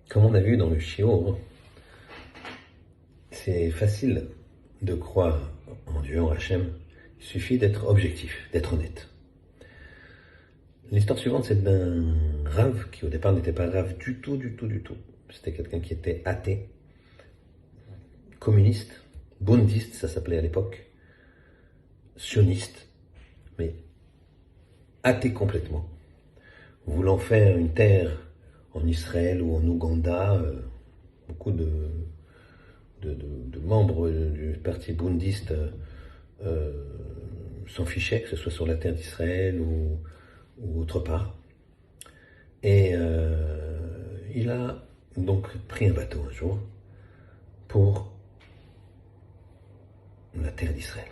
Comme on a vu dans le Shiur, c'est facile de croire en Dieu, en Hachem. Il suffit d'être objectif, d'être honnête. L'histoire suivante, c'est d'un Rav qui au départ n'était pas Rav du tout. C'était quelqu'un qui était athée, communiste, bondiste, ça s'appelait à l'époque, sioniste, mais athée complètement. Voulant faire une terre en Israël ou en Ouganda, beaucoup de membres du parti bondiste s'en fichaient, que ce soit sur la terre d'Israël ou autre part. Et il a donc pris un bateau un jour pour la terre d'Israël.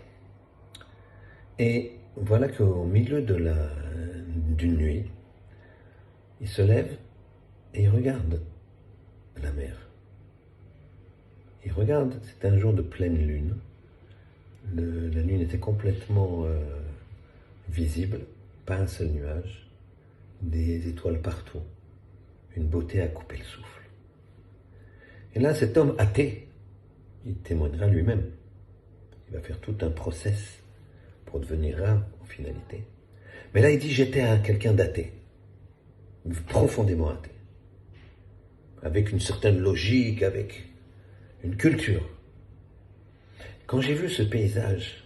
Et voilà qu'au milieu d'une nuit, il se lève et il regarde la mer. Il regarde, c'était un jour de pleine lune. La lune était complètement visible, pas un seul nuage, des étoiles partout, une beauté à couper le souffle. Et là, cet homme athée, il témoignera lui-même. Il va faire tout un process pour devenir rare en finalité. Mais là, il dit, j'étais quelqu'un d'athée, profondément athée, avec une certaine logique, avec une culture. Quand j'ai vu ce paysage,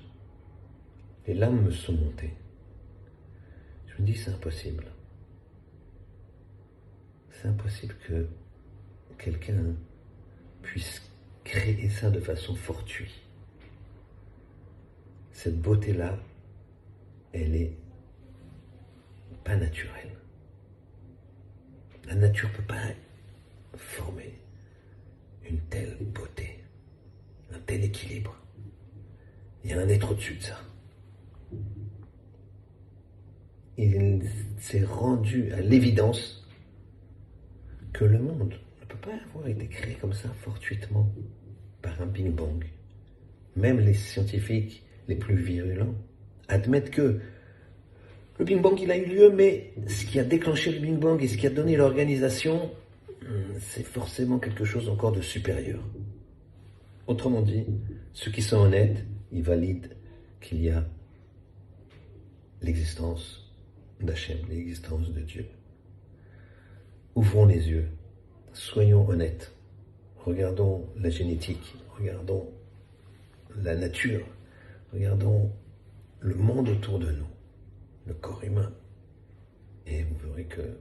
les larmes me sont montées. Je me dis, c'est impossible. C'est impossible que quelqu'un puisse créer ça de façon fortuite. Cette beauté-là, elle est pas naturelle. La nature ne peut pas former une telle beauté, un tel équilibre. Il y a un être au-dessus de ça. Il s'est rendu à l'évidence que le monde ne peut pas avoir été créé comme ça fortuitement par un Big Bang. Même les scientifiques les plus virulents admettent que le Big Bang, il a eu lieu, mais ce qui a déclenché le Big Bang et ce qui a donné l'organisation, c'est forcément quelque chose encore de supérieur. Autrement dit, ceux qui sont honnêtes, ils valident qu'il y a l'existence d'Hachem, l'existence de Dieu. Ouvrons les yeux, soyons honnêtes, regardons la génétique, regardons la nature, regardons le monde autour de nous, le corps humain, et vous verrez que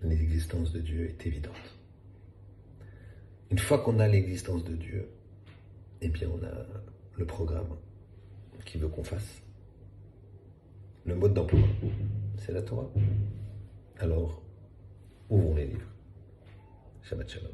l'existence de Dieu est évidente. Une fois qu'on a l'existence de Dieu, eh bien on a le programme qui veut qu'on fasse. Le mode d'emploi, c'est la Torah. Alors, ouvrons les livres. Shabbat Shalom.